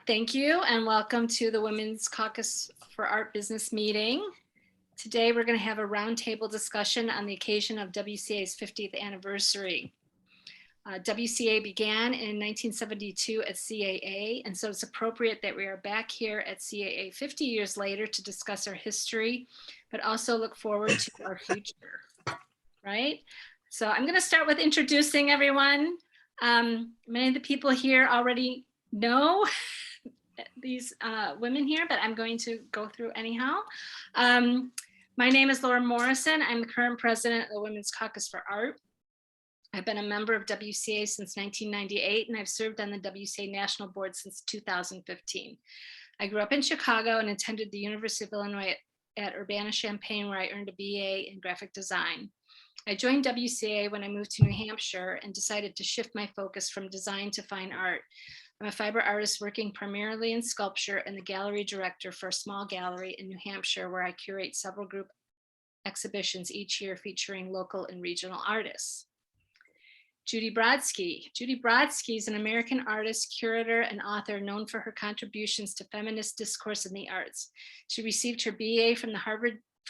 Thank you and welcome to the Women's Caucus for Art Business Meeting. Today we're going to have a roundtable discussion on the occasion of WCA's 50th anniversary. WCA began in 1972 at CAA, and so it's appropriate that we are back here at CAA 50 years later to discuss our history, but also look forward to our future, right? So I'm going to start with introducing everyone. Many of the people here already know these women here, but I'm going to go through anyhow. My name is Laura Morrison. I'm the current president of the Women's Caucus for Art. I've been a member of WCA since 1998, and I've served on the WCA National Board since 2015. I grew up in Chicago and attended the University of Illinois at Urbana-Champaign, where I earned a BA in graphic design. I joined WCA when I moved to New Hampshire and decided to shift my focus from design to fine art. I'm a fiber artist working primarily in sculpture and the gallery director for a small gallery in New Hampshire, where I curate several group exhibitions each year featuring local and regional artists. Judith Brodsky. Judith Brodsky is an American artist, curator, and author known for her contributions to feminist discourse in the arts. She received her BA from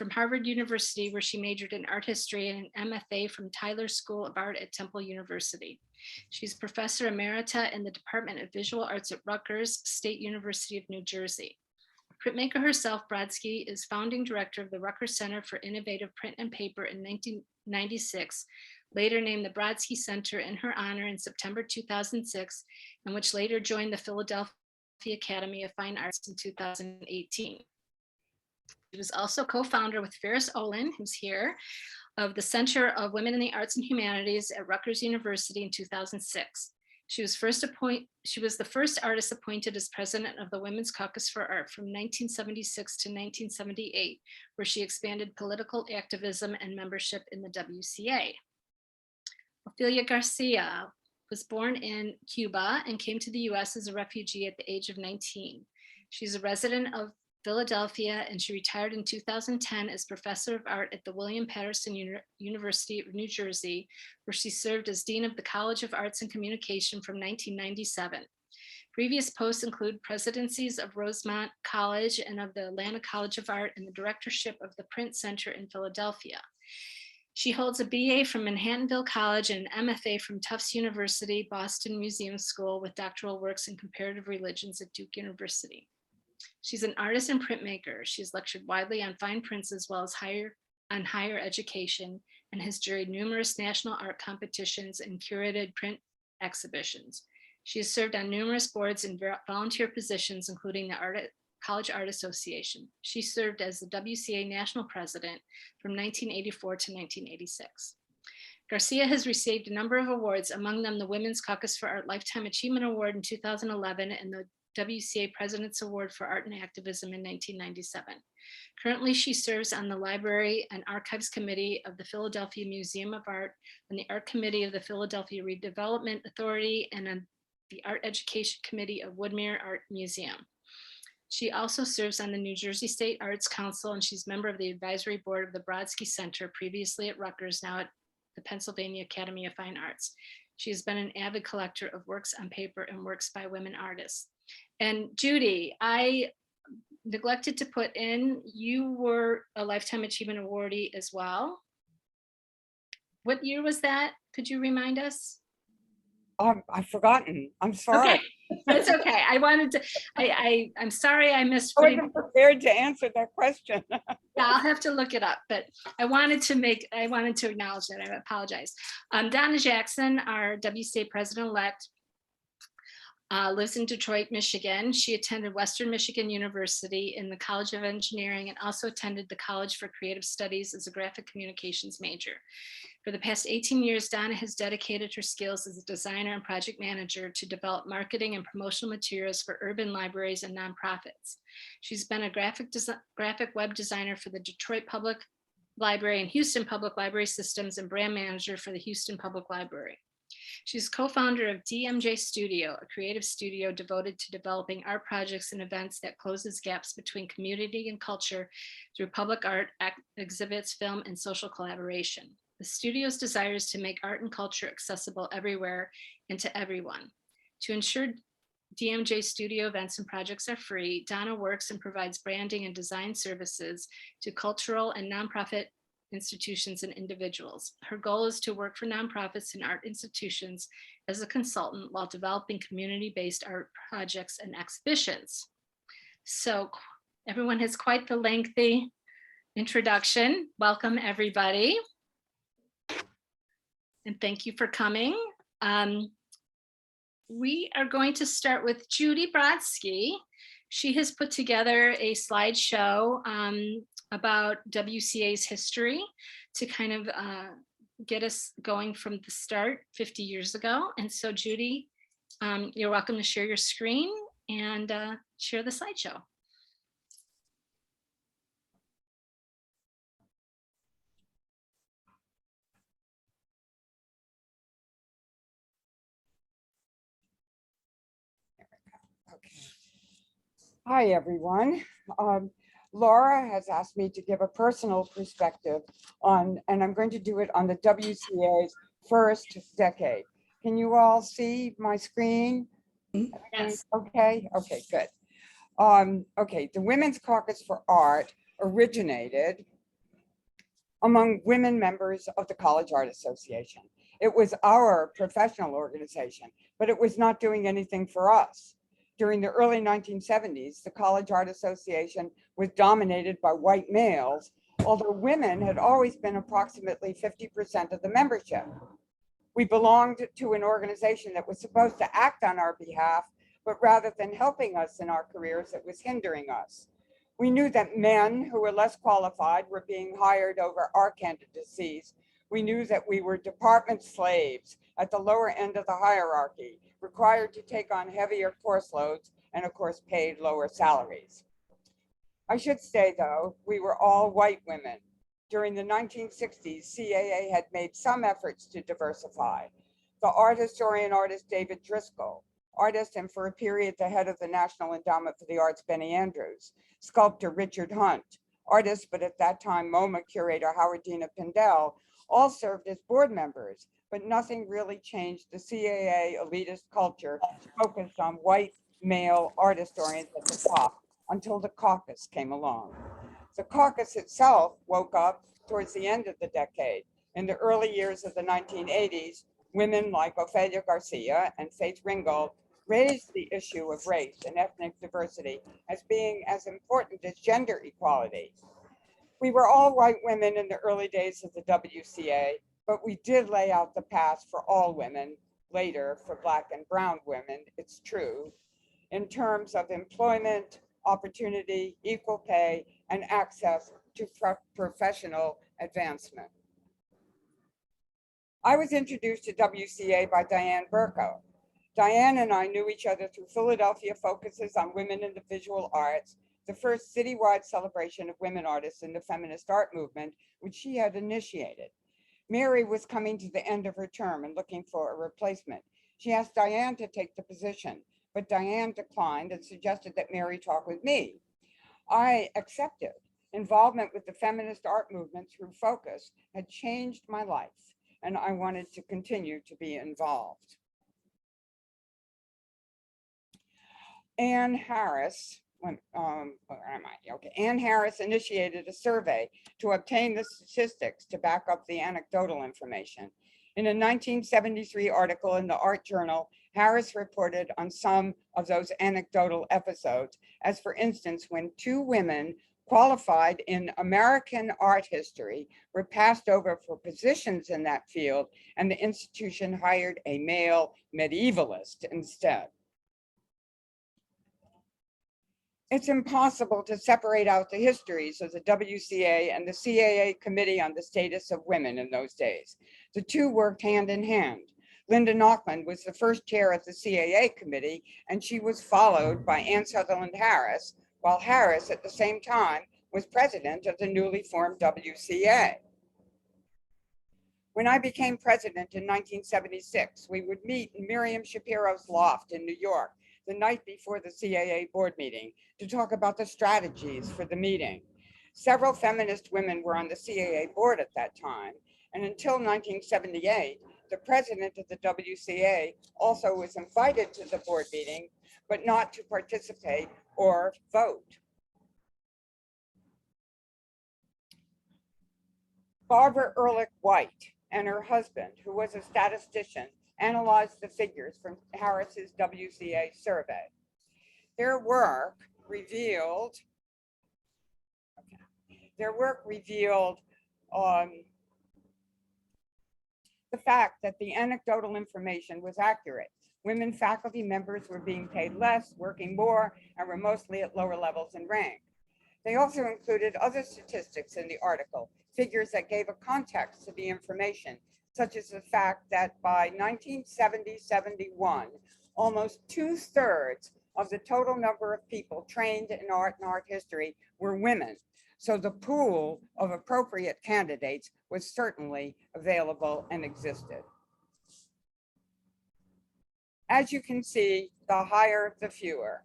Harvard University, where she majored in art history, and an MFA from Tyler School of Art at Temple University. She's professor emerita in the Department of Visual Arts at Rutgers State University of New Jersey. Printmaker herself, Brodsky is founding director of the Rutgers Center for Innovative Print and Paper in 1996, later named the Brodsky Center in her honor in September 2006, and which later joined the Philadelphia Academy of Fine Arts in 2018. She was also co-founder with Ferris Olin, who's here, of the Center of Women in the Arts and Humanities at Rutgers University in 2006. She was the first artist appointed as president of the Women's Caucus for Art from 1976 to 1978, where she expanded political activism and membership in the WCA. Ofelia Garcia was born in Cuba and came to the US as a refugee at the age of 19. She's a resident of Philadelphia, and she retired in 2010 as professor of art at the William Patterson University of New Jersey, where she served as dean of the College of Arts and Communication from 1997. Previous posts include presidencies of Rosemont College and of the Atlanta College of Art, and the directorship of the Print Center in Philadelphia. She holds a BA from Manhattanville College and an MFA from Tufts University, Boston Museum School, with doctoral works in comparative religions at Duke University. She's an artist and printmaker. She's lectured widely on fine prints as well as higher education, and has juried numerous national art competitions and curated print exhibitions. She has served on numerous boards in volunteer positions, including the College Art Association. She served as the WCA National President from 1984 to 1986. Garcia has received a number of awards, among them the Women's Caucus for Art Lifetime Achievement Award in 2011 and the WCA President's Award for Art and Activism in 1997. Currently, she serves on the Library and Archives Committee of the Philadelphia Museum of Art, and the Art Committee of the Philadelphia Redevelopment Authority, and on the Art Education Committee of Woodmere Art Museum. She also serves on the New Jersey State Arts Council, and she's member of the advisory board of the Brodsky Center, previously at Rutgers, now at the Pennsylvania Academy of Fine Arts. She has been an avid collector of works on paper and works by women artists. And Judy, I neglected to put in, you were a Lifetime Achievement Awardee as well. What year was that? Could you remind us? I've forgotten. I'm sorry. Okay, it's okay. I wanted to, I'm sorry I missed. I wasn't prepared to answer that question. Yeah, I'll have to look it up, but I wanted to acknowledge that. I apologize. Donna Jackson, our WCA President-elect, lives in Detroit, Michigan. She attended Western Michigan University in the College of Engineering and also attended the College for Creative Studies as a graphic communications major. For the past 18 years, Donna has dedicated her skills as a designer and project manager to develop marketing and promotional materials for urban libraries and nonprofits. She's been a graphic web designer for the Detroit Public Library and Houston Public Library Systems, and brand manager for the Houston Public Library. She's co-founder of DMJ Studio, a creative studio devoted to developing art projects and events that closes gaps between community and culture through public art exhibits, film, and social collaboration. The studio's desire is to make art and culture accessible everywhere and to everyone. To ensure DMJ studio events and projects are free. Donna works and provides branding and design services to cultural and nonprofit institutions and individuals. Her goal is to work for nonprofits and art institutions as a consultant while developing community-based art projects and exhibitions. So everyone has quite the lengthy introduction. Welcome, everybody. And thank you for coming. We are going to start with Judith Brodsky. She has put together a slideshow about WCA's history to kind of get us going from the start 50 years ago. And so Judy, you're welcome to share your screen and share the slideshow. Hi, everyone. Laura has asked me to give a personal perspective on, and I'm going to do it on the WCA's first decade. Can you all see my screen? Yes. Okay, good. Okay, the Women's Caucus for Art originated among women members of the College Art Association. It was our professional organization, but it was not doing anything for us. During the early 1970s, the College Art Association was dominated by white males, although women had always been approximately 50% of the membership. We belonged to an organization that was supposed to act on our behalf, but rather than helping us in our careers, it was hindering us. We knew that men who were less qualified were being hired over our candidacies. We knew that we were department slaves at the lower end of the hierarchy, required to take on heavier course loads and of course paid lower salaries. I should say though, we were all white women. During the 1960s, CAA had made some efforts to diversify. The art historian artist David Driscoll, artist and for a period the head of the National Endowment for the Arts Benny Andrews, sculptor Richard Hunt, artist but at that time MoMA curator Howardina Pindell, all served as board members, but nothing really changed the CAA elitist culture focused on white male art historians at the top until the caucus came along. The caucus itself woke up towards the end of the decade. In the early years of the 1980s, women like Ofelia Garcia and Faith Ringgold raised the issue of race and ethnic diversity as being as important as gender equality. We were all white women in the early days of the WCA, but we did lay out the path for all women, later for Black and brown women, it's true, in terms of employment, opportunity, equal pay, and access to professional advancement. I was introduced to WCA by Diane Burko. Diane and I knew each other through Philadelphia Focuses on Women in the Visual Arts, the first citywide celebration of women artists in the feminist art movement, which she had initiated. Mary was coming to the end of her term and looking for a replacement. She asked Diane to take the position, but Diane declined and suggested that Mary talk with me. I accepted. Involvement with the feminist art movement through Focus had changed my life, and I wanted to continue to be involved. Ann Harris, Ann Harris initiated a survey to obtain the statistics to back up the anecdotal information. In a 1973 article in the Art Journal, Harris reported on some of those anecdotal episodes, as for instance, when two women qualified in American art history were passed over for positions in that field, and the institution hired a male medievalist instead. It's impossible to separate out the histories of the WCA and the CAA Committee on the Status of Women in those days. The two worked hand in hand. Linda Nachman was the first chair of the CAA committee, and she was followed by Ann Sutherland Harris, while Harris at the same time was president of the newly formed WCA. When I became president in 1976, we would meet in Miriam Shapiro's loft in New York the night before the CAA board meeting to talk about the strategies for the meeting. Several feminist women were on the CAA board at that time, and until 1978, the president of the WCA also was invited to the board meeting, but not to participate or vote. Barbara Ehrlich White and her husband, who was a statistician, analyzed the figures from Harris's WCA survey. Their work revealed the fact that the anecdotal information was accurate. Women faculty members were being paid less, working more, and were mostly at lower levels in rank. They also included other statistics in the article, figures that gave a context to the information, such as the fact that by 1970-71, almost 2/3 of the total number of people trained in art and art history were women. So the pool of appropriate candidates was certainly available and existed. As you can see, the higher, the fewer.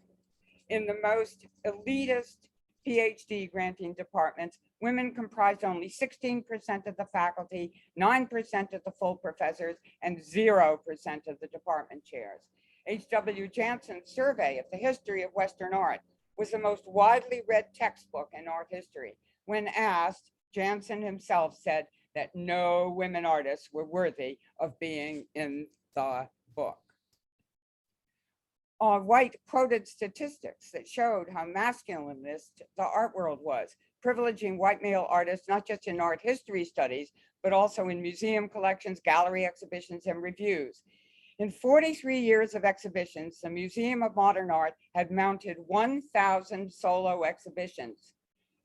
In the most elitist PhD granting departments, women comprised only 16% of the faculty, 9% of the full professors, and 0% of the department chairs. H.W. Janssen's survey of the history of Western art was the most widely read textbook in art history. When asked, Janssen himself said that no women artists were worthy of being in the book. White quoted statistics that showed how masculinist the art world was, privileging white male artists not just in art history studies, but also in museum collections, gallery exhibitions, and reviews. In 43 years of exhibitions, the Museum of Modern Art had mounted 1,000 solo exhibitions,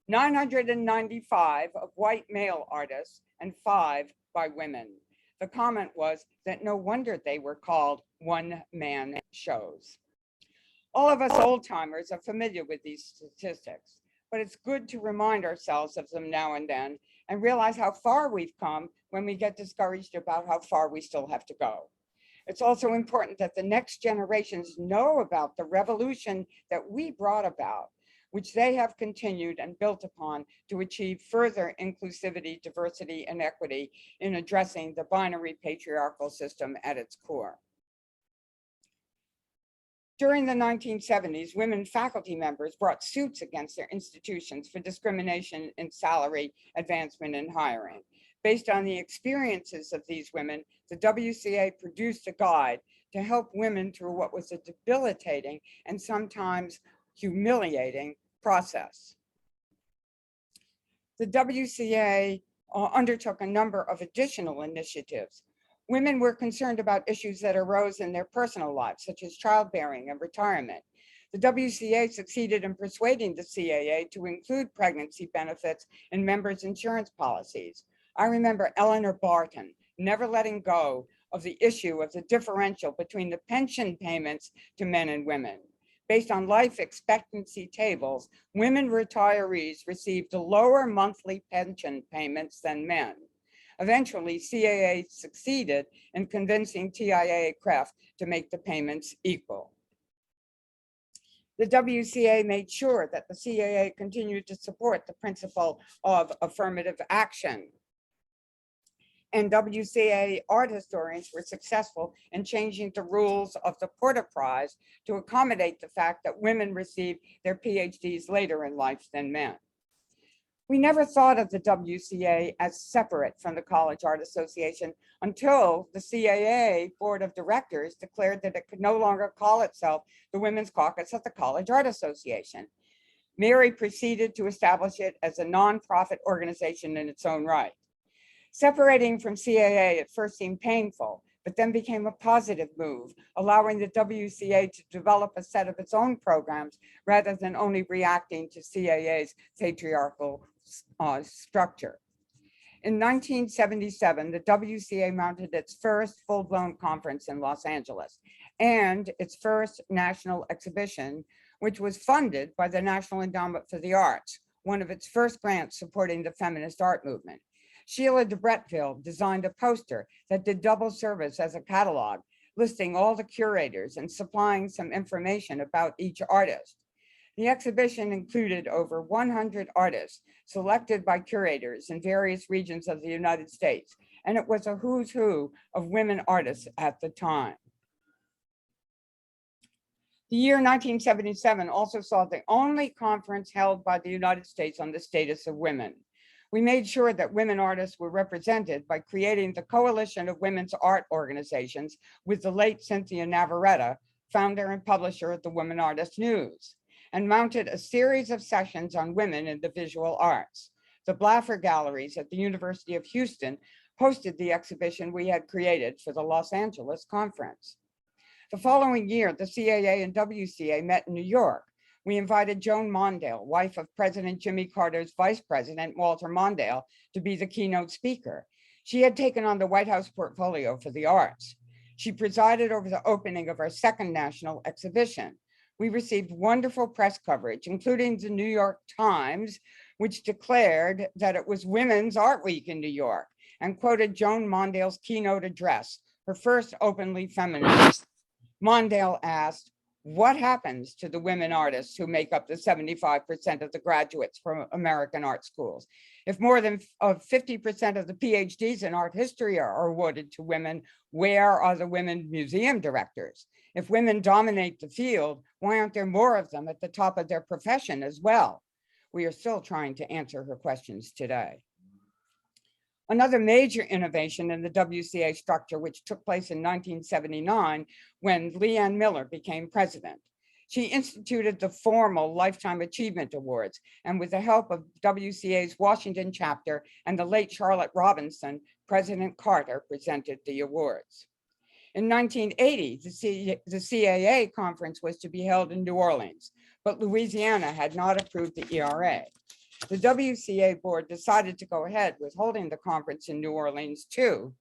995 of white male artists and 5 by women. The comment was that no wonder they were called one-man shows. All of us old-timers are familiar with these statistics, but it's good to remind ourselves of them now and then and realize how far we've come when we get discouraged about how far we still have to go. It's also important that the next generations know about the revolution that we brought about, which they have continued and built upon to achieve further inclusivity, diversity, and equity in addressing the binary patriarchal system at its core. During the 1970s, women faculty members brought suits against their institutions for discrimination in salary, advancement, and hiring. Based on the experiences of these women, the WCA produced a guide to help women through what was a debilitating and sometimes humiliating process. The WCA undertook a number of additional initiatives. Women were concerned about issues that arose in their personal lives, such as childbearing and retirement. The WCA succeeded in persuading the CAA to include pregnancy benefits in members' insurance policies. I remember Eleanor Barton never letting go of the issue of the differential between the pension payments to men and women. Based on life expectancy tables, women retirees received lower monthly pension payments than men. Eventually, CAA succeeded in convincing TIAA-CREF to make the payments equal. The WCA made sure that the CAA continued to support the principle of affirmative action. And WCA art historians were successful in changing the rules of the Porter Prize to accommodate the fact that women received their PhDs later in life than men. We never thought of the WCA as separate from the College Art Association until the CAA Board of Directors declared that it could no longer call itself the Women's Caucus of the College Art Association. Mary proceeded to establish it as a nonprofit organization in its own right. Separating from CAA at first seemed painful, but then became a positive move, allowing the WCA to develop a set of its own programs rather than only reacting to CAA's patriarchal structure. In 1977, the WCA mounted its first full-blown conference in Los Angeles and its first national exhibition, which was funded by the National Endowment for the Arts, one of its first grants supporting the feminist art movement. Sheila de Bretteville designed a poster that did double service as a catalog, listing all the curators and supplying some information about each artist. The exhibition included over 100 artists selected by curators in various regions of the United States, and it was a who's who of women artists at the time. The year 1977 also saw the only conference held by the United States on the status of women. We made sure that women artists were represented by creating the Coalition of Women's Art Organizations with the late Cynthia Navarrete, founder and publisher of the Women Artist News, and mounted a series of sessions on women in the visual arts. The Blaffer Galleries at the University of Houston hosted the exhibition we had created for the Los Angeles conference. The following year, the CAA and WCA met in New York. We invited Joan Mondale, wife of President Jimmy Carter's Vice President, Walter Mondale, to be the keynote speaker. She had taken on the White House portfolio for the arts. She presided over the opening of our second national exhibition. We received wonderful press coverage, including the New York Times, which declared that it was Women's Art Week in New York and quoted Joan Mondale's keynote address, her first openly feminist. Mondale asked, "What happens to the women artists who make up the 75% of the graduates from American art schools? If more than 50% of the PhDs in art history are awarded to women, where are the women museum directors? If women dominate the field, why aren't there more of them at the top of their profession as well?" We are still trying to answer her questions today. Another major innovation in the WCA structure, which took place in 1979 when Leanne Miller became president. She instituted the formal Lifetime Achievement Awards, and with the help of WCA's Washington chapter and the late Charlotte Robinson, President Carter presented the awards. In 1980, the CAA conference was to be held in New Orleans, but Louisiana had not approved the ERA. The WCA board decided to go ahead with holding the conference in New Orleans too,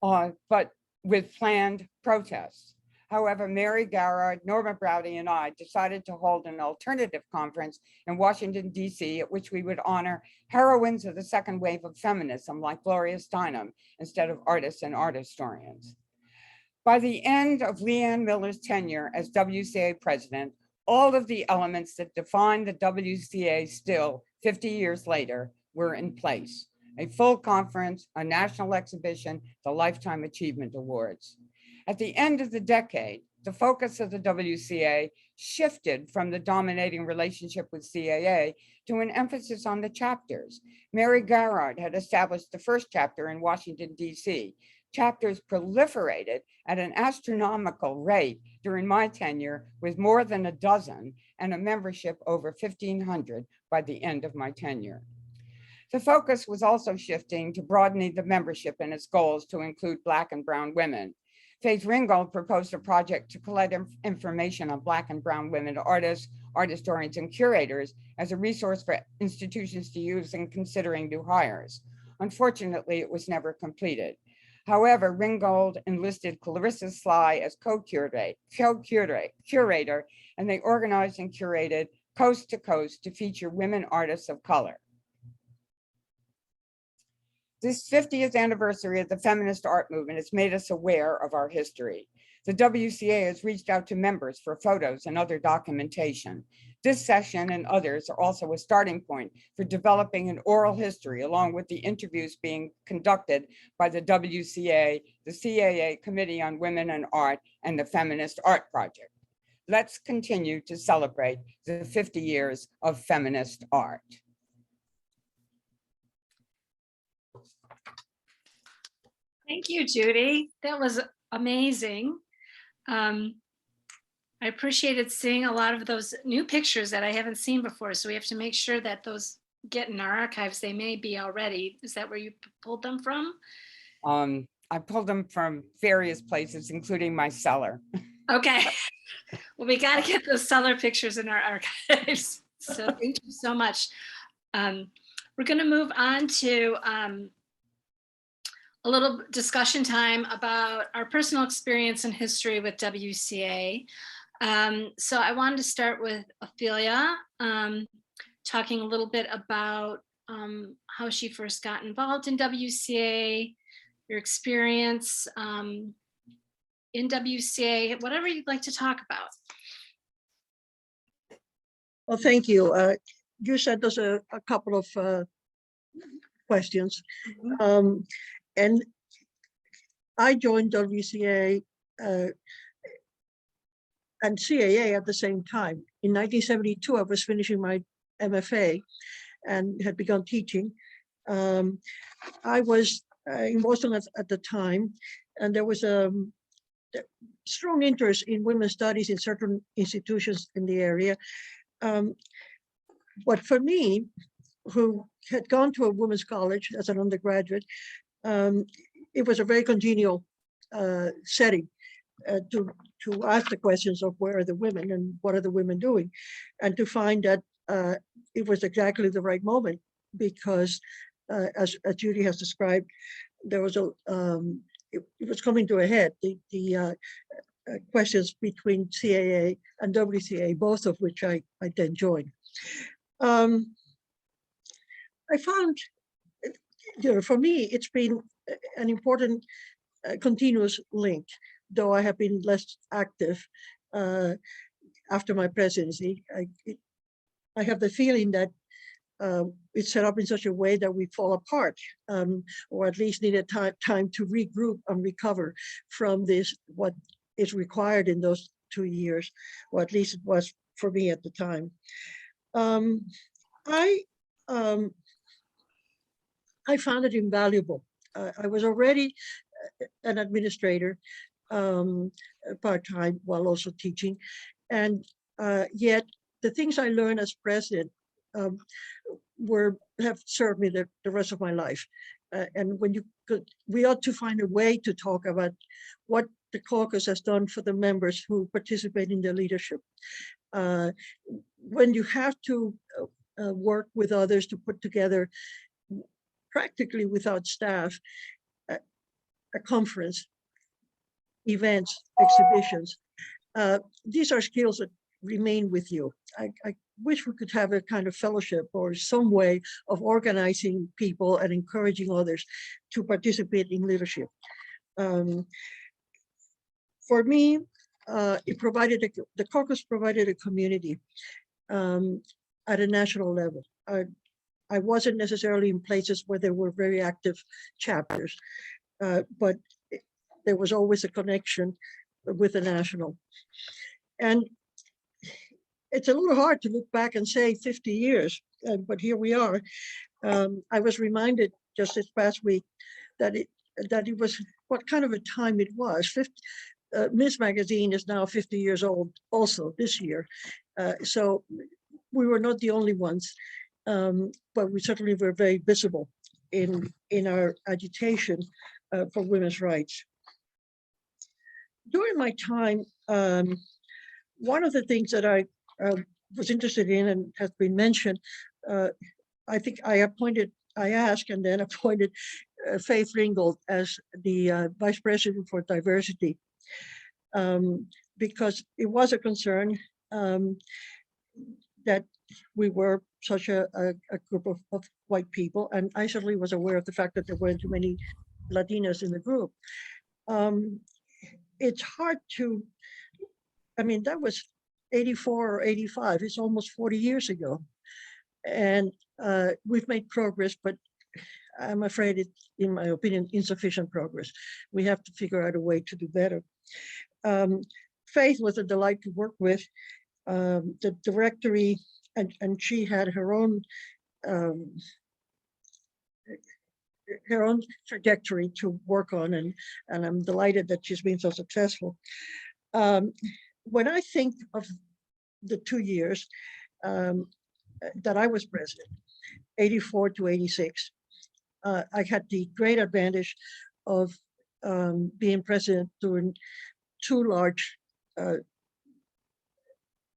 but with planned protests. However, Mary Garrard, Norma Browdy, and I decided to hold an alternative conference in Washington, D.C., at which we would honor heroines of the second wave of feminism like Gloria Steinem instead of artists and art historians. By the end of Leanne Miller's tenure as WCA president, all of the elements that define the WCA still 50 years later were in place. A full conference, a national exhibition, the Lifetime Achievement Awards. At the end of the decade, the focus of the WCA shifted from the dominating relationship with CAA to an emphasis on the chapters. Mary Garrard had established the first chapter in Washington, D.C. Chapters proliferated at an astronomical rate during my tenure, with more than a dozen and a membership over 1,500 by the end of my tenure. The focus was also shifting to broadening the membership and its goals to include Black and Brown women. Faith Ringgold proposed a project to collect information on Black and Brown women artists, art historians, and curators as a resource for institutions to use in considering new hires. Unfortunately, it was never completed. However, Ringgold enlisted Clarissa Sly as co-curator, and they organized and curated Coast to Coast to feature women artists of color. This 50th anniversary of the feminist art movement has made us aware of our history. The WCA has reached out to members for photos and other documentation. This session and others are also a starting point for developing an oral history, along with the interviews being conducted by the WCA, the CAA Committee on Women and Art, and the Feminist Art Project. Let's continue to celebrate the 50 years of feminist art. Thank you, Judy. That was amazing. I appreciated seeing a lot of those new pictures that I haven't seen before. So we have to make sure that those get in our archives. They may be already. Is that where you pulled them from? I pulled them from various places, including my cellar. Okay. Well, we got to get those cellar pictures in our archives. So thank you so much. We're going to move on to a little discussion time about our personal experience and history with WCA. So I wanted to start with Ophelia, talking a little bit about how she first got involved in WCA, your experience in WCA, whatever you'd like to talk about. Well, thank you. You sent us a couple of questions. And I joined WCA and CAA at the same time. In 1972, I was finishing my MFA and had begun teaching. I was in Boston at the time, and there was a strong interest in women's studies in certain institutions in the area. But for me, who had gone to a women's college as an undergraduate, it was a very congenial setting to ask the questions of where are the women and what are the women doing, and to find that it was exactly the right moment, because as Judy has described, there was it was coming to a head, the questions between CAA and WCA, both of which I then joined. I found, for me, it's been an important continuous link, though I have been less active after my presidency. I have the feeling that it's set up in such a way that we fall apart, or at least need a time to regroup and recover from this, what is required in those 2 years, or at least it was for me at the time. I found it invaluable. I was already an administrator part-time while also teaching, and yet the things I learned as president have served me the rest of my life. And when we ought to find a way to talk about what the caucus has done for the members who participate in their leadership. When you have to work with others to put together, practically without staff, a conference, events, exhibitions, these are skills that remain with you. I wish we could have a kind of fellowship or some way of organizing people and encouraging others to participate in leadership. For me, the caucus provided a community at a national level. I wasn't necessarily in places where there were very active chapters, but there was always a connection with the national. And it's a little hard to look back and say 50 years, but here we are. I was reminded just this past week that it was what kind of a time it was. Ms. Magazine is now 50 years old also this year. So we were not the only ones, but we certainly were very visible in our agitation for women's rights. During my time, one of the things that I was interested in and has been mentioned, I think I asked and then appointed Faith Ringgold as the Vice President for Diversity, because it was a concern that we were such a group of white people, and I certainly was aware of the fact that there weren't too many Latinas in the group. It's hard to, that was 84 or 85, it's almost 40 years ago. And we've made progress, but I'm afraid it's, in my opinion, insufficient progress. We have to figure out a way to do better. Faith was a delight to work with. The directory, and she had her own trajectory to work on, and I'm delighted that she's been so successful. When I think of the 2 years that I was president, 84 to 86, I had the great advantage of being president during two large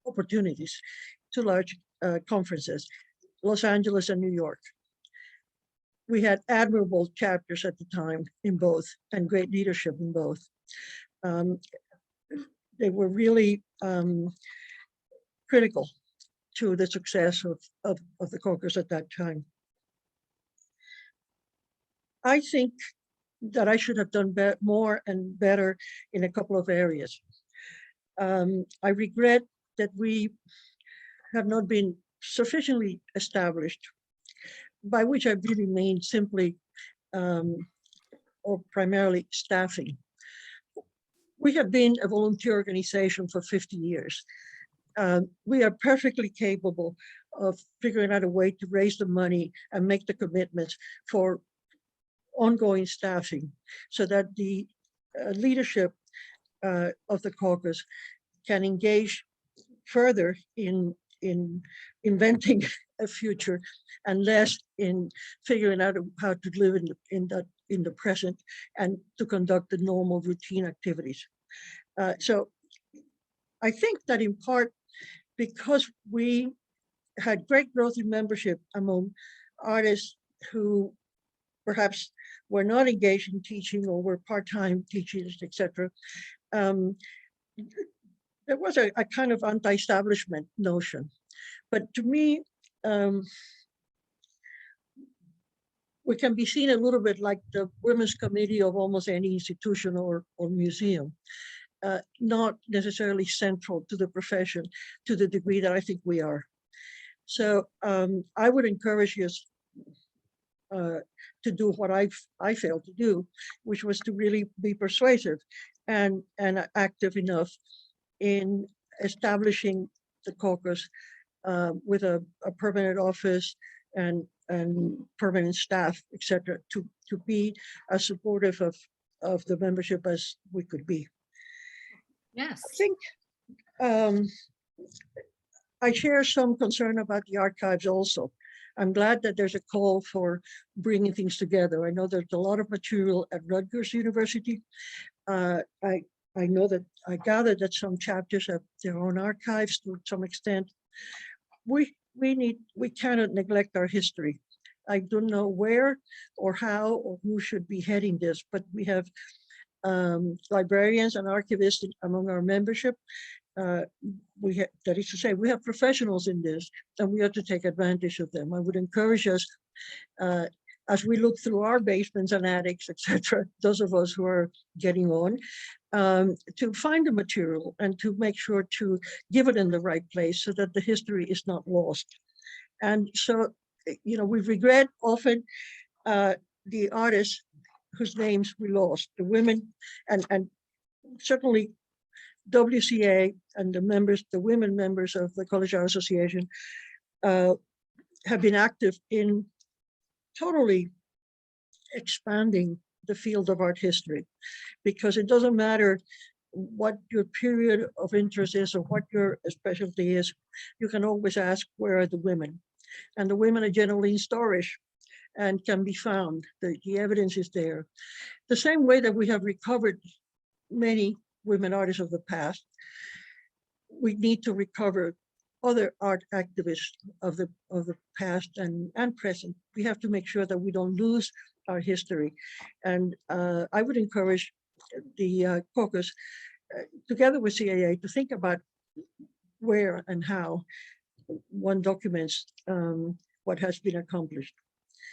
opportunities, two large conferences, Los Angeles and New York. We had admirable chapters at the time in both, and great leadership in both. They were really critical to the success of the caucus at that time. I think that I should have done more and better in a couple of areas. I regret that we have not been sufficiently established, by which I really mean simply or primarily staffing. We have been a volunteer organization for 50 years. We are perfectly capable of figuring out a way to raise the money and make the commitments for ongoing staffing so that the leadership of the caucus can engage further in inventing a future and less in figuring out how to live in the present and to conduct the normal routine activities. So I think that in part because we had great growth in membership among artists who perhaps were not engaged in teaching or were part-time teachers, etc. There was a kind of anti-establishment notion. But to me, we can be seen a little bit like the women's committee of almost any institution or museum, not necessarily central to the profession to the degree that I think we are. So I would encourage you to do what I failed to do, which was to really be persuasive and active enough in establishing the caucus with a permanent office and permanent staff, etc., to be as supportive of the membership as we could be. Yes. I think I share some concern about the archives also. I'm glad that there's a call for bringing things together. I know there's a lot of material at Rutgers University. I know that I gather that some chapters have their own archives to some extent. We cannot neglect our history. I don't know where or how or who should be heading this, but we have librarians and archivists among our membership. That is to say, we have professionals in this, and we have to take advantage of them. I would encourage us, as we look through our basements and attics, etc., those of us who are getting on, to find the material and to make sure to give it in the right place so that the history is not lost. And so, you know, we regret often the artists whose names we lost, the women, and certainly WCA and the members, the women members of the College Art Association have been active in totally expanding the field of art history, because it doesn't matter what your period of interest is or what your specialty is, you can always ask, where are the women? And the women are generally in storage and can be found. The evidence is there. The same way that we have recovered many women artists of the past, we need to recover other art activists of the past and present. We have to make sure that we don't lose our history. And I would encourage the caucus, together with CAA, to think about where and how one documents what has been accomplished.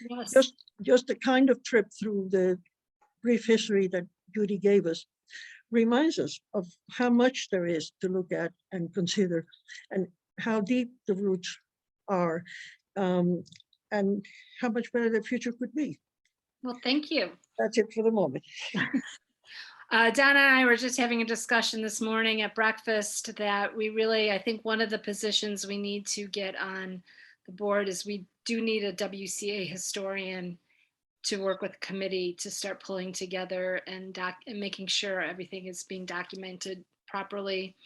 Yes. Just the kind of trip through the brief history that Judy gave us reminds us of how much there is to look at and consider, and how deep the roots are, and how much better the future could be. Well, thank you. That's it for the moment. Donna and I were just having a discussion this morning at breakfast that we really, I think one of the positions we need to get on the board is we do need a WCA historian to work with the committee to start pulling together and making sure everything is being documented properly.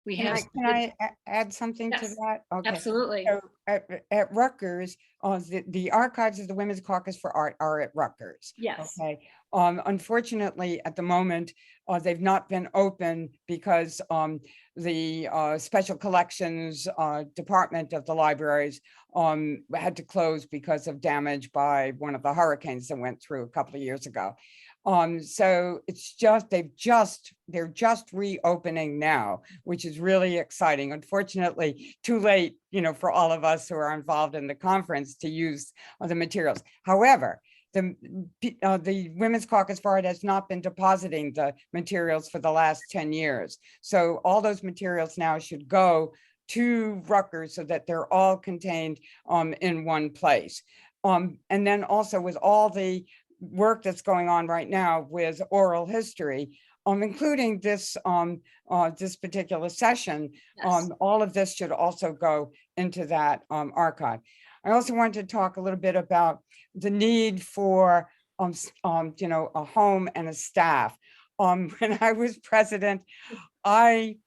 We have. Can I add something to Yes, that? Okay. absolutely. So at Rutgers, the archives of the Women's Caucus for Art are at Rutgers. Yes. Okay. Unfortunately, at the moment, they've not been open because the special collections department of the libraries had to close because of damage by one of the hurricanes that went through a couple of years ago. So it's just, they're just reopening now, which is really exciting. Unfortunately, too late, you know, for all of us who are involved in the conference to use the materials. However, the Women's Caucus for Art has not been depositing the materials for the last 10 years. So all those materials now should go to Rutgers so that they're all contained in one place. And then also with all the work that's going on right now with oral history, including this this particular session. Yes. All of this should also go into that archive. I also wanted to talk a little bit about the need for you know, a home and a staff. When I was president, I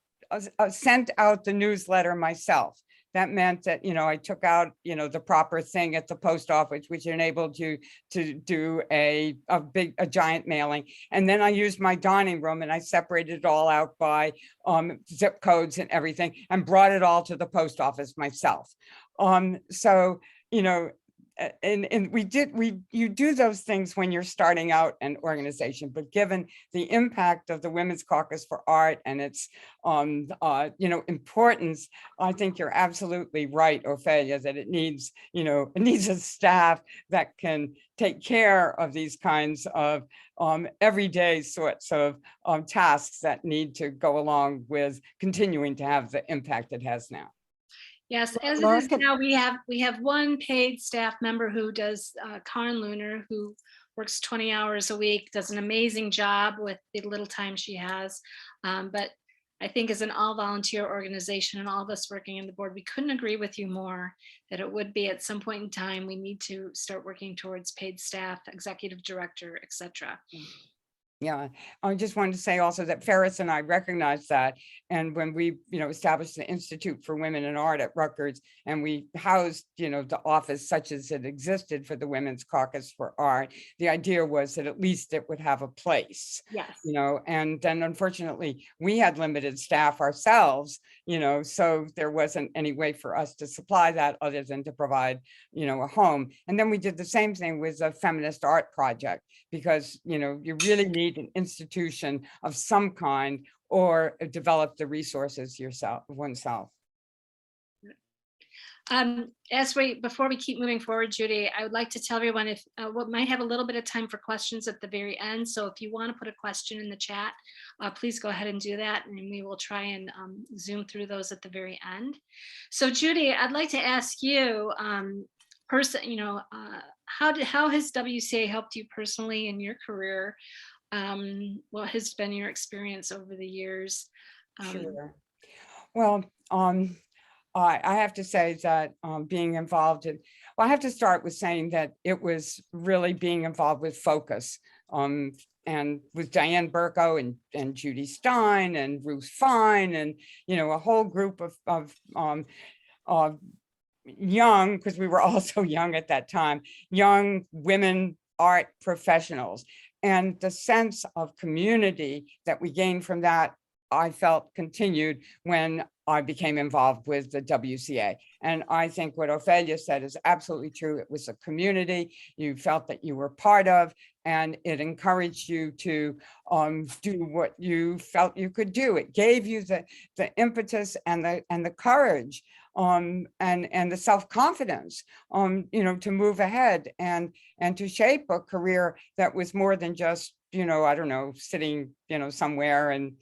sent out the newsletter myself. That meant that, you know, I took out, you know, the proper thing at the post office, which enabled you to do a giant mailing. And then I used my dining room and I separated it all out by zip codes and everything and brought it all to the post office myself. So, you know, and you do those things when you're starting out an organization, but given the impact of the Women's Caucus for Art and its you know, importance, I think you're absolutely right, Ophelia, that it needs, you know, it needs a staff that can take care of these kinds of everyday sorts of tasks that need to go along with continuing to have the impact it has now. Yes, as it Laura, is now, we have one paid staff member who does, Karen Lunar, who works 20 hours a week, does an amazing job with the little time she has. But I think as an all volunteer organization and all of us working in the board, we couldn't agree with you more that it would be at some point in time, we need to start working towards paid staff, executive director, et cetera. Yeah, I just wanted to say also that Ferris and I recognized that. And when we, you know, established the Institute for Women in Art at Rutgers, and we housed, you know, the office such as it existed for the Women's Caucus for Art, the idea was that at least it would have a place. Yes. You know, and then unfortunately we had limited staff ourselves, you know, so there wasn't any way for us to supply that other than to provide, you know, a home. And then we did the same thing with a feminist art project, because, you know, you really need an institution of some kind or develop the resources oneself. Before we keep moving forward, Judy, I would like to tell everyone if we might have a little bit of time for questions at the very end. So if you want to put a question in the chat, please go ahead and do that, and we will try and zoom through those at the very end. So Judy, I'd like to ask you, you know, how has WCA helped you personally in your career? What has been your experience over the years? Sure. Well, I have to say that being involved in, well, I have to start with saying that it was really being involved with Focus, and with Diane Burko and Judy Stein and Ruth Fine, and, you know, a whole group of young, because we were also young at that time, young women art professionals. And the sense of community that we gained from that, I felt continued when I became involved with the WCA. And I think what Ophelia said is absolutely true. It was a community you felt that you were part of, and it encouraged you to do what you felt you could do. It gave you the impetus and the courage and the self-confidence, you know, to move ahead and to shape a career that was more than just, you know, I don't know, sitting, you know, somewhere and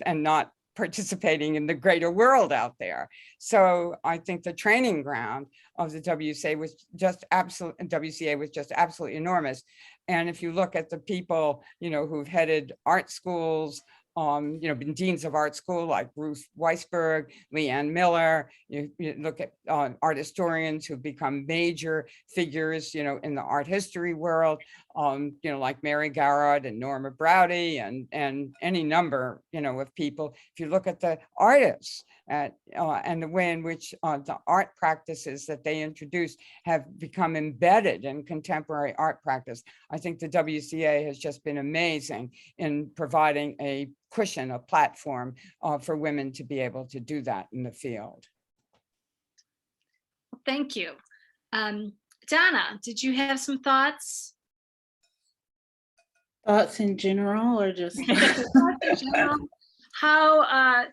not participating in the greater world out there. So I think the training ground of the WCA was just absolutely enormous. And if you look at the people, you know, who've headed art schools, you know, been deans of art school like Ruth Weisberg, Leanne Miller, you look at art historians who've become major figures, you know, in the art history world, you know, like Mary Garrod and Norma Browdy and any number, you know, of people. If you look at the artists and the way in which the art practices that they introduced have become embedded in contemporary art practice, I think the WCA has just been amazing in providing a cushion, a platform for women to be able to do that in the field. Thank you. Donna, did you have some thoughts? Thoughts in general, or just How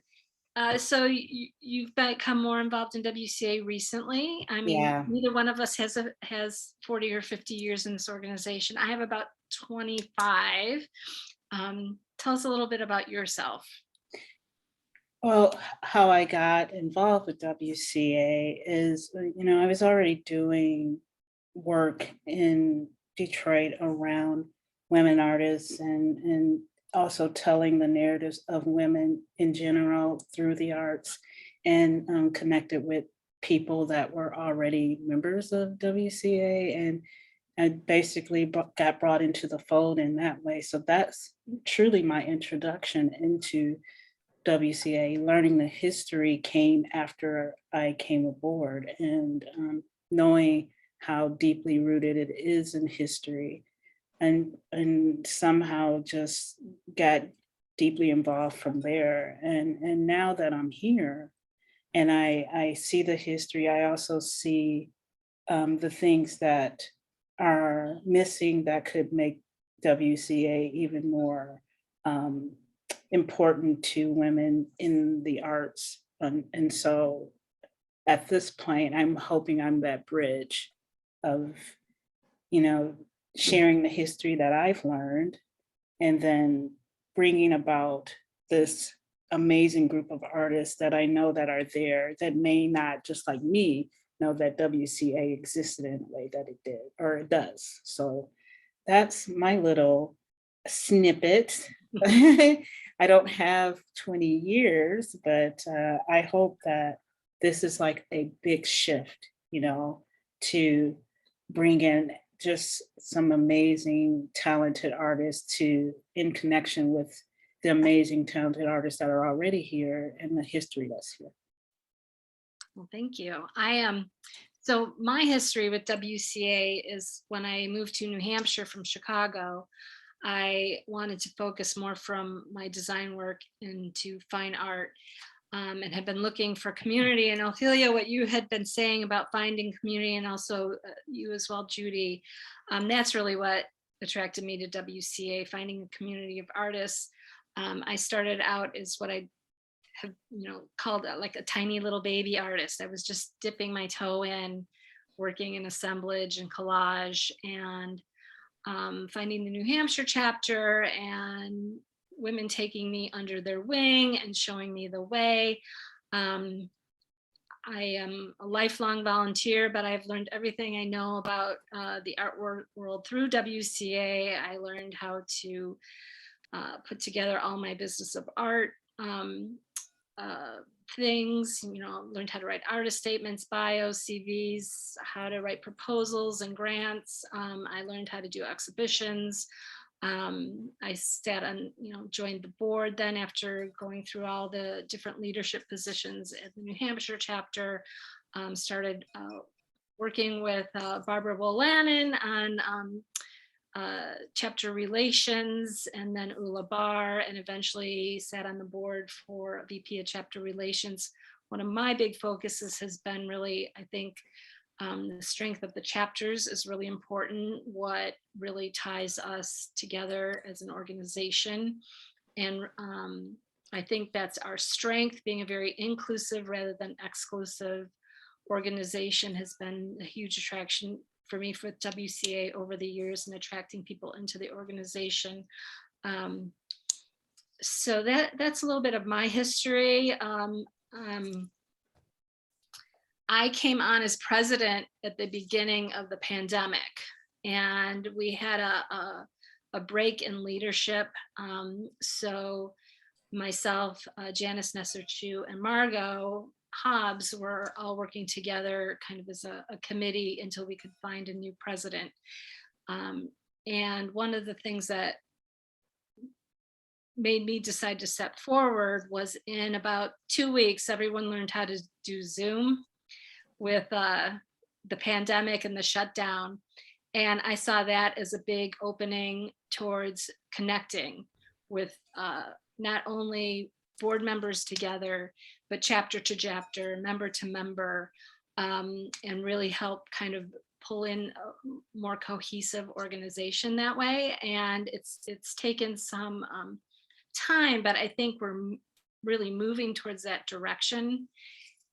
so you've become more involved in WCA recently? I mean, Yeah. neither one of us has 40 or 50 years in this organization. I have about 25. Tell us a little bit about yourself. Well, how I got involved with WCA is, you know, I was already doing work in Detroit around women artists and also telling the narratives of women in general through the arts, and connected with people that were already members of WCA, and I basically got brought into the fold in that way. So that's truly my introduction into WCA. Learning the history came after I came aboard, and knowing how deeply rooted it is in history, and somehow just got deeply involved from there. And now that I'm here and I see the history, I also see the things that are missing that could make WCA even more important to women in the arts. And so at this point, I'm hoping I'm that bridge of, sharing the history that I've learned, and then bringing about this amazing group of artists that I know that are there that may not, just like me, know that WCA existed in the way that it did or it does. So that's my little snippet. I don't have 20 years, but I hope that this is like a big shift, to bring in just some amazing, talented artists in connection with the amazing, talented artists that are already here and the history that's here. Well, thank you. So my history with WCA is when I moved to New Hampshire from Chicago, I wanted to focus more from my design work into fine art, and had been looking for community. And Ophelia, what you had been saying about finding community, and also you as well, Judy, that's really what attracted me to WCA, finding a community of artists. I started out as what I have called like a tiny little baby artist. I was just dipping my toe in, working in assemblage and collage, and finding the New Hampshire chapter and women taking me under their wing and showing me the way. I am a lifelong volunteer, but I've learned everything I know about the art world through WCA. I learned how to put together all my business of art things, learned how to write artist statements, bios, CVs, how to write proposals and grants. I learned how to do exhibitions. I sat on, joined the board then after going through all the different leadership positions at the New Hampshire chapter, started working with Barbara Wolanin on chapter relations, and then Ula Barr, and eventually sat on the board for VP of chapter relations. One of my big focuses has been really, I think, the strength of the chapters is really important, what really ties us together as an organization. And I think that's our strength, being a very inclusive rather than exclusive organization has been a huge attraction for me for WCA over the years, and attracting people into the organization. So that's a little bit of my history. I came on as president at the beginning of the pandemic, and we had a break in leadership. So myself, Janice Nesser-Chu, and Margot Hobbs were all working together kind of as a committee until we could find a new president. And one of the things that made me decide to step forward was in about 2 weeks, everyone learned how to do Zoom with the pandemic and the shutdown. And I saw that as a big opening towards connecting with not only board members together, but chapter to chapter, member to member, and really help kind of pull in a more cohesive organization that way. And it's taken some time, but I think we're really moving towards that direction.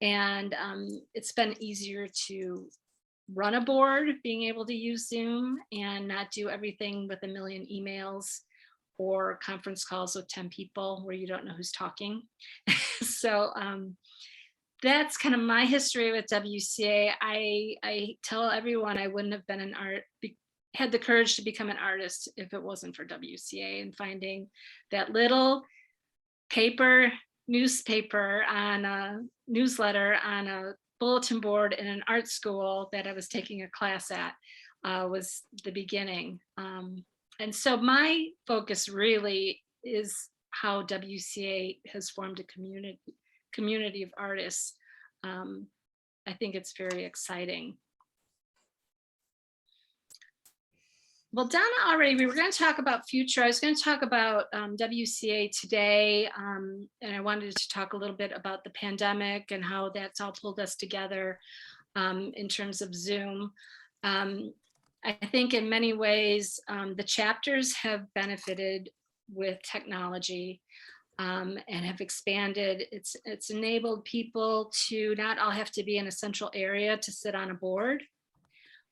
And it's been easier to run a board, being able to use Zoom and not do everything with a million emails or conference calls with 10 people where you don't know who's talking. So that's kind of my history with WCA. I tell everyone I wouldn't have been in art had the courage to become an artist if it wasn't for WCA, and finding that little newspaper on a newsletter on a bulletin board in an art school that I was taking a class at was the beginning. And so my focus really is how WCA has formed a community of artists. I think it's very exciting. Well, Donna, we were going to talk about future. I was going to talk about WCA today, and I wanted to talk a little bit about the pandemic and how that's all pulled us together in terms of Zoom. I think in many ways, the chapters have benefited with technology and have expanded. It's enabled people to not all have to be in a central area to sit on a board,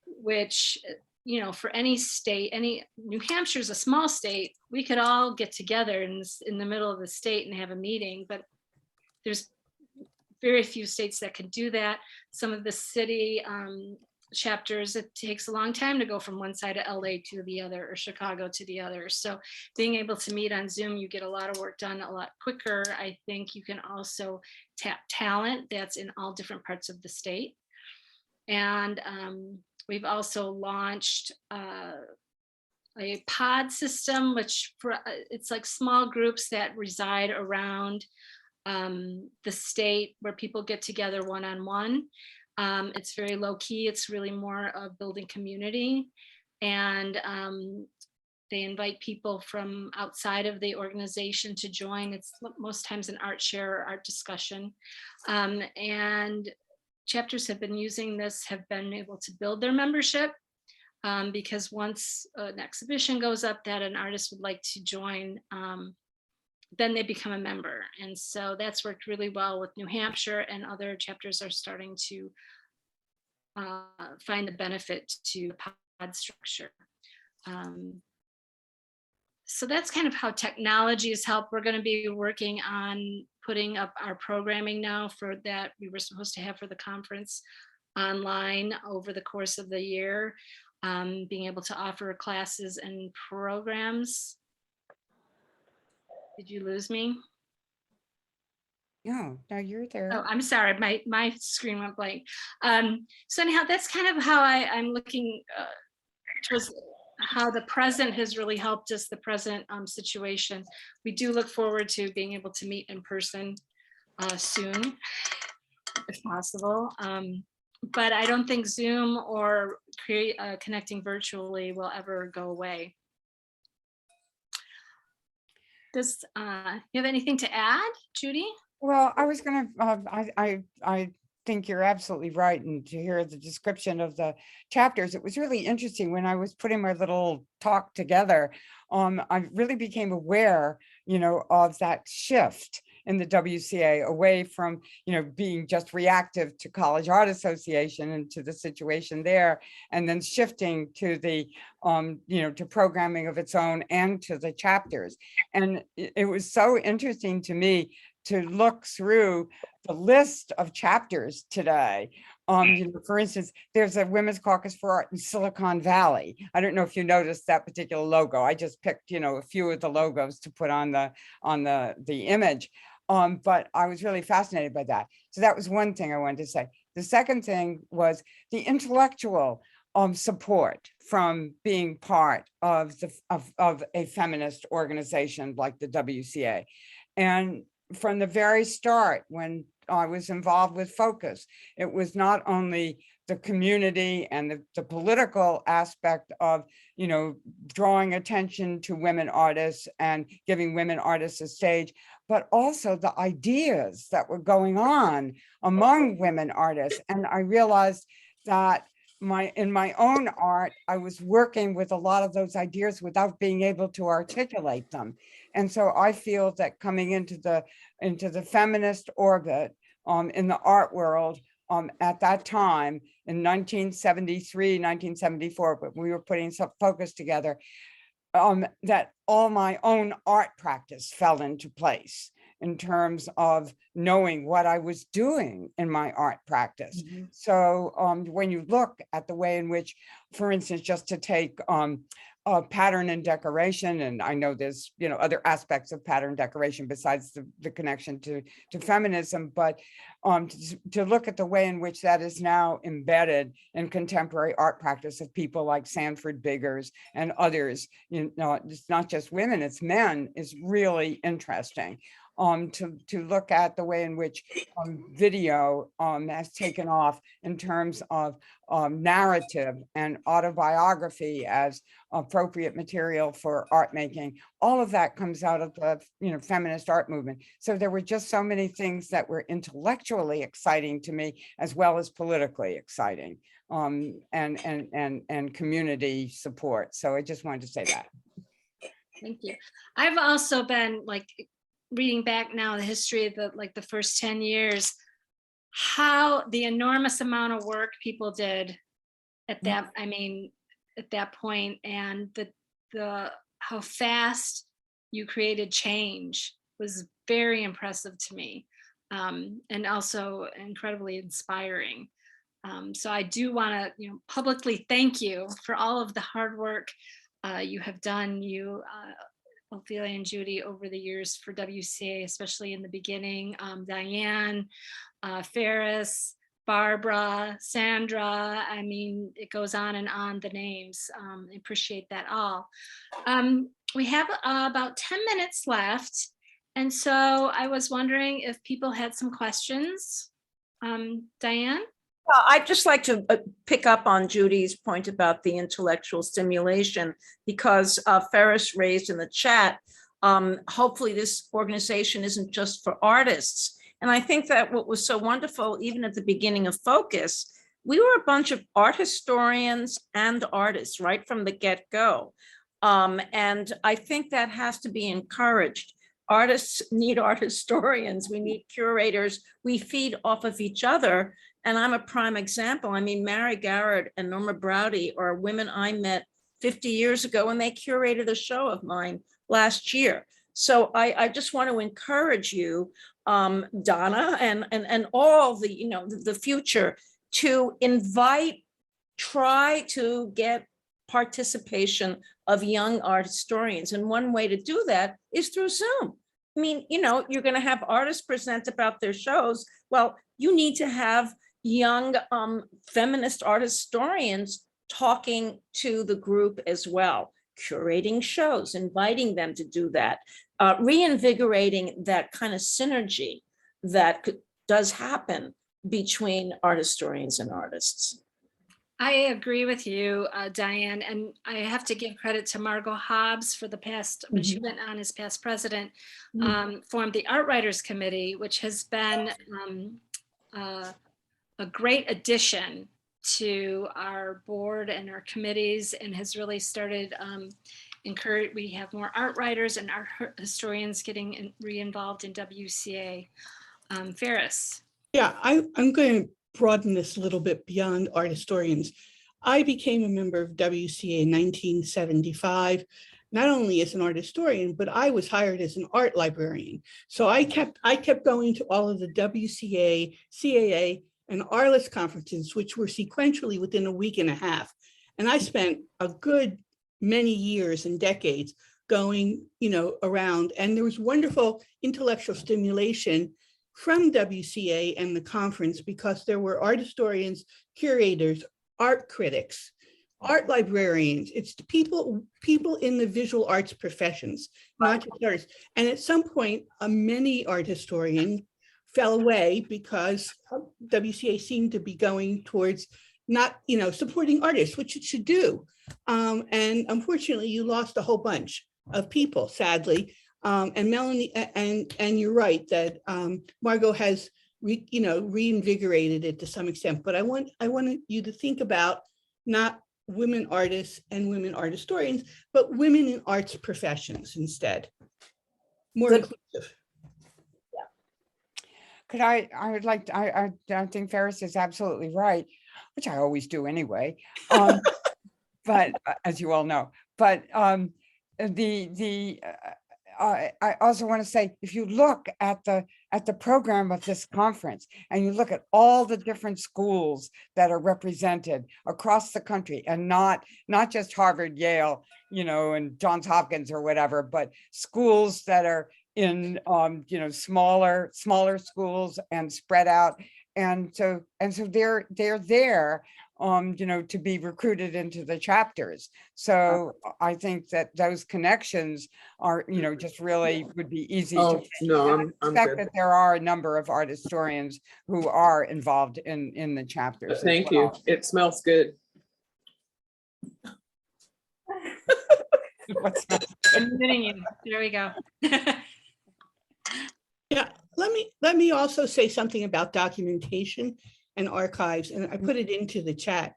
which, you know, for any state, New Hampshire's a small state, we could all get together in the middle of the state and have a meeting, but there's very few states that can do that. Some of the city chapters, it takes a long time to go from one side of LA to the other, or Chicago to the other. So being able to meet on Zoom, you get a lot of work done a lot quicker. I think you can also tap talent that's in all different parts of the state. And we've also launched a pod system, which it's like small groups that reside around the state where people get together one-on-one. It's very low key. It's really more of building community. And they invite people from outside of the organization to join. It's most times an art share or art discussion. And chapters have been using this, have been able to build their membership because once an exhibition goes up that an artist would like to join, then they become a member. And so that's worked really well with New Hampshire, and other chapters are starting to find the benefit to pod structure. So that's kind of how technology has helped. We're going to be working on putting up our programming now for that we were supposed to have for the conference online over the course of the year, being able to offer classes and programs. Did you lose me? No, you're there. Oh, I'm sorry, my screen went blank. So anyhow, that's kind of how I'm looking towards how the present has really helped us, the present situation. We do look forward to being able to meet in person soon, if possible. But I don't think Zoom or connecting virtually will ever go away. Does you have anything to add, Judy? Well, I was going to, I think you're absolutely right. And to hear the description of the chapters, it was really interesting when I was putting my little talk together. I really became aware, of that shift in the WCA away from, being just reactive to College Art Association and to the situation there, and then shifting to the, to programming of its own and to the chapters. And it was so interesting to me to look through the list of chapters today. For instance, there's a Women's Caucus for Art in Silicon Valley. I don't know if you noticed that particular logo. I just picked, a few of the logos to put on the image. But I was really fascinated by that. So that was one thing I wanted to say. The second thing was the intellectual support from being part of a feminist organization like the WCA. And from the very start, when I was involved with Focus, it was not only the community and the political aspect of, drawing attention to women artists and giving women artists a stage, but also the ideas that were going on among women artists. And I realized that in my own art, I was working with a lot of those ideas without being able to articulate them. And so I feel that coming into the feminist orbit in the art world at that time in 1973, 1974, but we were putting some Focus together, that all my own art practice fell into place. in terms of knowing what I was doing in my art practice. Mhm. So when you look at the way in which, for instance, just to take pattern and decoration, and I know there's other aspects of pattern decoration besides the connection to feminism, but to look at the way in which that is now embedded in contemporary art practice of people like Sanford Biggers and others, it's not just women, it's men, is really interesting. To look at the way in which video has taken off in terms of narrative and autobiography as appropriate material for art making. All of that comes out of the feminist art movement. So there were just so many things that were intellectually exciting to me, as well as politically exciting, and community support. So I just wanted to say that. Thank you. I've also been reading back now the history of the first 10 years, how the enormous amount of work people did at that, at that point, and the how fast you created change was very impressive to me, and also incredibly inspiring. So I do want to publicly thank you for all of the hard work you have done, Ophelia and Judy, over the years for WCA, especially in the beginning. Diane, Ferris, Barbara, Sandra, it goes on and on, the names. I appreciate that all. We have about 10 minutes left. And so I was wondering if people had some questions. Diane? I'd just like to pick up on Judy's point about the intellectual stimulation, because Ferris raised in the chat, hopefully this organization isn't just for artists. And I think that what was so wonderful, even at the beginning of Focus, we were a bunch of art historians and artists right from the get-go. And I think that has to be encouraged. Artists need art historians, we need curators, we feed off of each other. And I'm a prime example. Mary Garrett and Norma Browdy are women I met 50 years ago, and they curated a show of mine last year. So I just want to encourage you, Donna, and all the future, to try to get participation of young art historians. And one way to do that is through Zoom. You're going to have artists present about their shows. Well, you need to have young feminist art historians talking to the group as well, curating shows, inviting them to do that, reinvigorating that kind of synergy that does happen between art historians and artists. I agree with you, Diane, and I have to give credit to Margot Hobbs for the past, when she went on as past president, formed the Art Writers Committee, which has been a great addition to our board and our committees, and has really started we have more art writers and art historians getting re-involved in WCA. Ferris. Yeah, I'm going to broaden this a little bit beyond art historians. I became a member of WCA in 1975, not only as an art historian, but I was hired as an art librarian. So I kept going to all of the WCA, CAA, and ARLIS conferences, which were sequentially within a week and a half. And I spent a good many years and decades going, around, and there was wonderful intellectual stimulation from WCA and the conference, because there were art historians, curators, art critics, art librarians. It's the people in the visual arts professions, not just artists. And at some point, many art historians fell away because WCA seemed to be going towards not, supporting artists, which it should do. And unfortunately, you lost a whole bunch of people, sadly. And Melanie, and you're right that Margot has reinvigorated it to some extent. But I wanted you to think about not women artists and women art historians, but women in arts professions instead. More inclusive. I would like to, I think Ferris is absolutely right, which I always do anyway. But as you all know, but I also want to say, if you look at the program of this conference and you look at all the different schools that are represented across the country, and not just Harvard, Yale, and Johns Hopkins or whatever, but schools that are in smaller schools and spread out. And so they're there to be recruited into the chapters. So I think that those connections are, just really would be easy to make. No, And I I'm expect good. that there are a number of art historians who are involved in the chapters. as Thank well. you. It smells good. What's that? Admitting you. There we go. Yeah, let me also say something about documentation and archives, and I put it into the chat.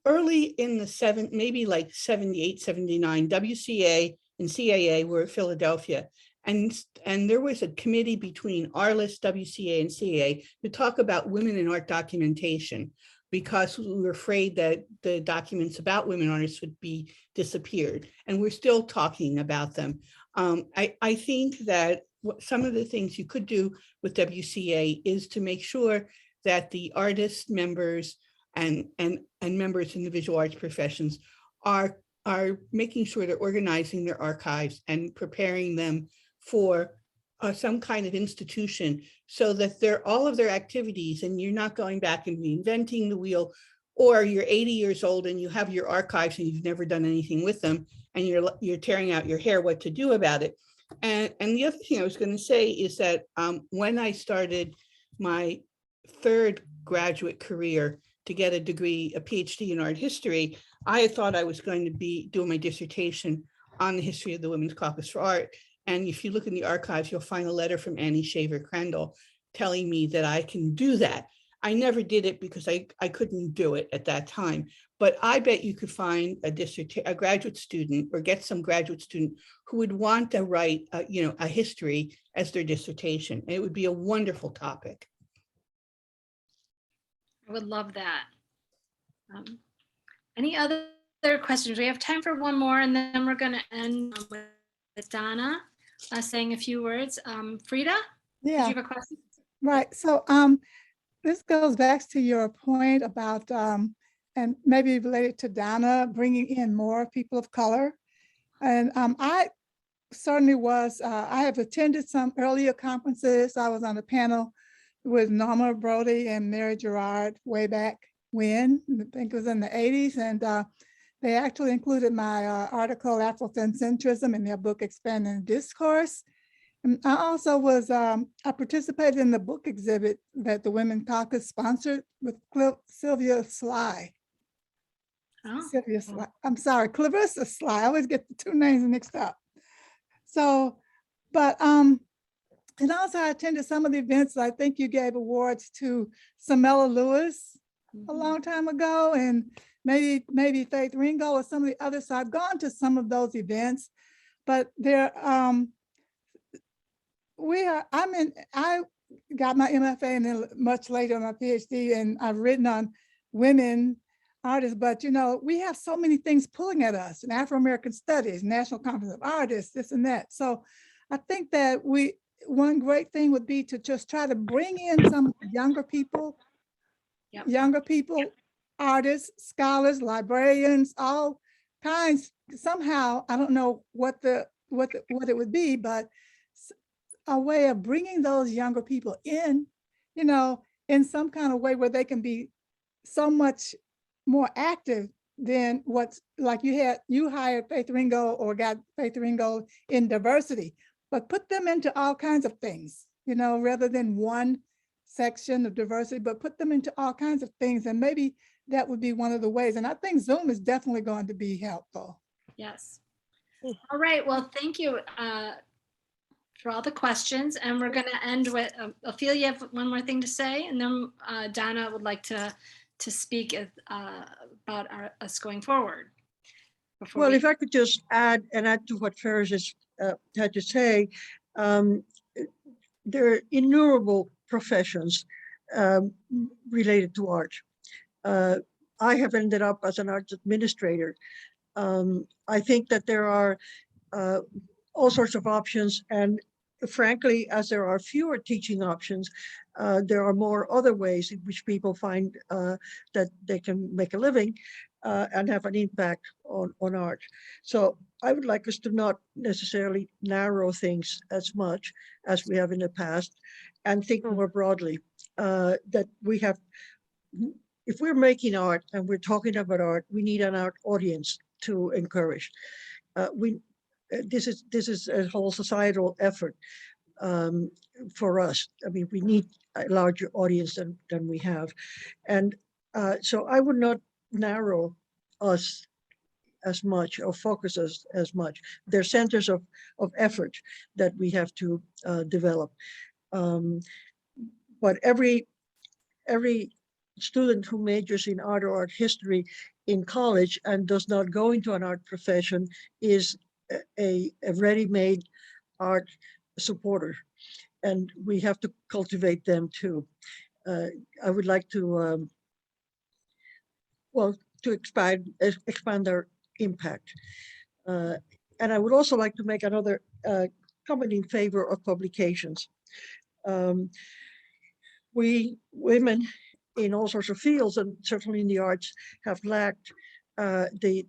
Early in the maybe like 78, 79, WCA and CAA were at Philadelphia. And there was a committee between Arliss, WCA, and CAA to talk about women in art documentation, because we were afraid that the documents about women artists would be disappeared. And we're still talking about them. I think that some of the things you could do with WCA is to make sure that the artist members and members in the visual arts professions are making sure they're organizing their archives and preparing them for some kind of institution, so that all of their activities, and you're not going back and reinventing the wheel, or you're 80 years old and you have your archives and you've never done anything with them, and you're tearing out your hair what to do about it. And the other thing I was going to say is that when I started my third graduate career to get a degree, a PhD in art history, I had thought I was going to be doing my dissertation on the history of the Women's Caucus for Art. And if you look in the archives, you'll find a letter from Annie Shaver Crandall telling me that I can do that. I never did it because I couldn't do it at that time. But I bet you could find a graduate student, or get some graduate student who would want to write a history as their dissertation. It would be a wonderful topic. I would love that. Any other questions? We have time for one more, and then we're going to end with Donna saying a few words. Frida, did Yeah, you have a question? right. So this goes back to your point about, and maybe related to Donna, bringing in more people of color. And I certainly was, I have attended some earlier conferences. I was on a panel with Norma Brody and Mary Gerard way back when, I think it was in the 80s. And they actually included my article, Afrocentrism, in their book, Expanding Discourse. And I also was, I participated in the book exhibit that the Women's Caucus sponsored with Sylvia Sly. Oh, Sylvia Sly. I'm sorry, Clarissa Sly. I always get the two names mixed up. So, but, and also I attended some of the events. I think you gave awards to Samela Lewis a long time ago, and maybe Faith Ringgold or some of the others. So I've gone to some of those events, but there, I got my MFA and then much later my PhD, and I've written on women artists, but we have so many things pulling at us, and Afro-American Studies, National Conference of Artists, this and that. So I think that one great thing would be to just try to bring in some younger people, artists, scholars, librarians, all kinds. Somehow, I don't know what it would be, but a way of bringing those younger people in, in some kind of way where they can be so much more active than what's like you hired Faith Ringgold or got Faith Ringgold in diversity, but put them into all kinds of things, rather than one section of diversity, but put them into all kinds of things. And maybe that would be one of the ways. And I think Zoom is definitely going to be helpful. yes. All right. Well, thank you for all the questions. And we're going to end with Ophelia. You have one more thing to say, and then Donna would like to speak about us going forward. Well, if I could just add to what Ferris had to say, there are innumerable professions related to art. I have ended up as an arts administrator. I think that there are all sorts of options. And frankly, as there are fewer teaching options, there are more other ways in which people find that they can make a living and have an impact on art. So I would like us to not necessarily narrow things as much as we have in the past and think more broadly that we have, if we're making art and we're talking about art, we need an art audience to encourage. This is a whole societal effort for us. I mean, we need a larger audience than we have. And so I would not narrow us as much or focus us as much. They're centers of effort that we have to develop. But every student who majors in art or art history in college and does not go into an art profession is a ready-made art supporter, and we have to cultivate them too. I would like to, to expand their impact. And I would also like to make another comment in favor of publications. We women in all sorts of fields, and certainly in the arts, have lacked the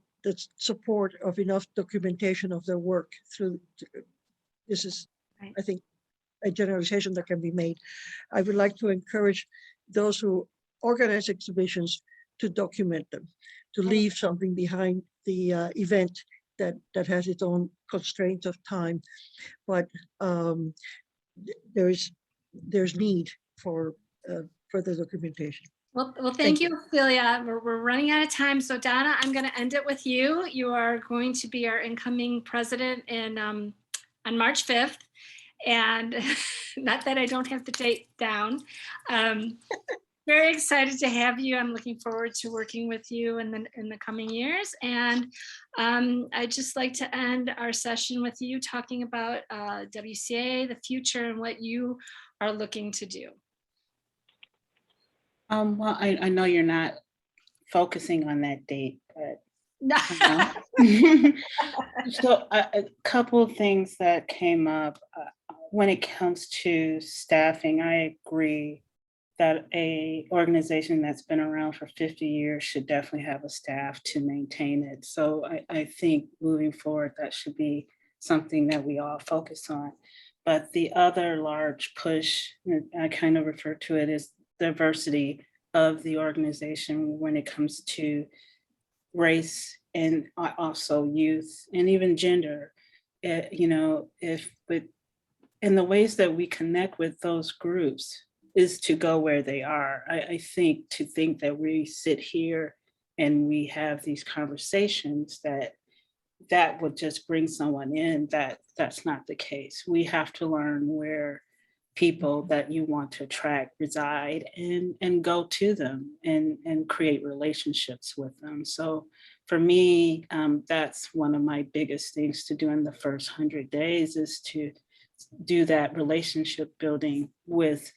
support of enough documentation of their work through. This is, right, I think, a generalization that can be made. I would like to encourage those who organize exhibitions to document them, to leave something behind the event that has its own constraints of time. But there's need for further documentation. Well, thank you, Ophelia. We're running out of time. So Donna, I'm going to end it with you. You are going to be our incoming president on March 5th. And not that I don't have the date down. Very excited to have you. I'm looking forward to working with you in the coming years. And I'd just like to end our session with you talking about WCA, the future, and what you are looking to do. Well, I know you're not focusing on that date, but so a couple of things that came up when it comes to staffing. I agree that a organization that's been around for 50 years should definitely have a staff to maintain it. So I think moving forward, that should be something that we all focus on. But the other large push, I kind of refer to it as diversity of the organization when it comes to race and also youth and even gender. You know, in the ways that we connect with those groups is to go where they are. I think to think that we sit here and we have these conversations that would just bring someone in, that's not the case. We have to learn where people that you want to attract reside and go to them and create relationships with them. So for me, that's one of my biggest things to do in the first 100 days is to do that relationship building with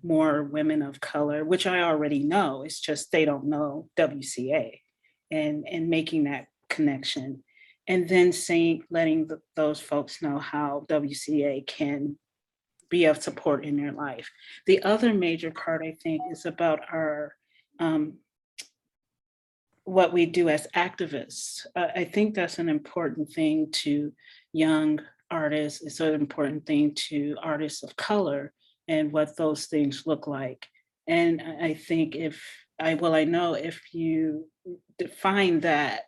more women of color, which I already know. It's just they don't know WCA, and making that connection, and then letting those folks know how WCA can be of support in their life. The other major part, I think, is about our what we do as activists. I think that's an important thing to young artists. It's an important thing to artists of color and what those things look like. And I think I know if you define that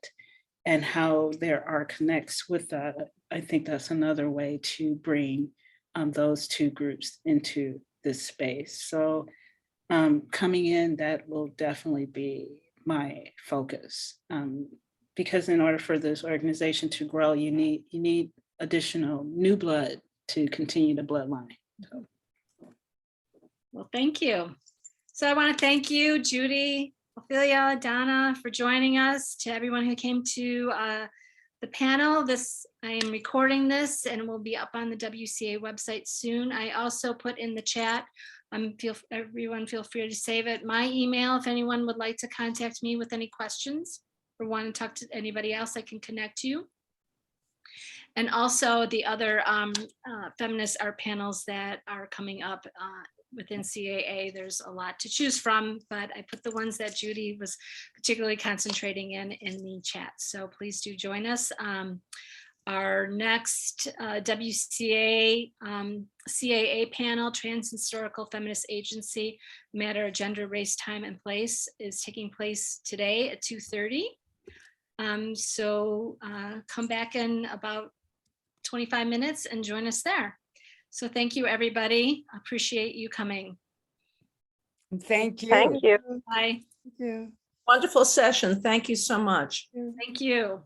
and how there are connects with that, I think that's another way to bring those two groups into this space. So coming in, that will definitely be my focus. Because in order for this organization to grow, you need additional new blood to continue the bloodline. So. Well, thank you. So I want to thank you, Judy, Ophelia, Donna, for joining us. To everyone who came to the panel, I am recording this and it will be up on the WCA website soon. I also put in the chat, everyone feel free to save it, my email, if anyone would like to contact me with any questions or want to talk to anybody else, I can connect you. And also the other feminist art panels that are coming up within CAA. There's a lot to choose from, but I put the ones that Judy was particularly concentrating in the chat. So please do join us. Our next WCA CAA panel, Trans Historical Feminist Agency, Matter, Gender, Race, Time, and Place, is taking place today at 2:30. So come back in about 25 minutes and join us there. So thank you, everybody. Appreciate you coming. Thank you. Thank you. Bye. Thank you. Wonderful session. Thank you so much. Thank you.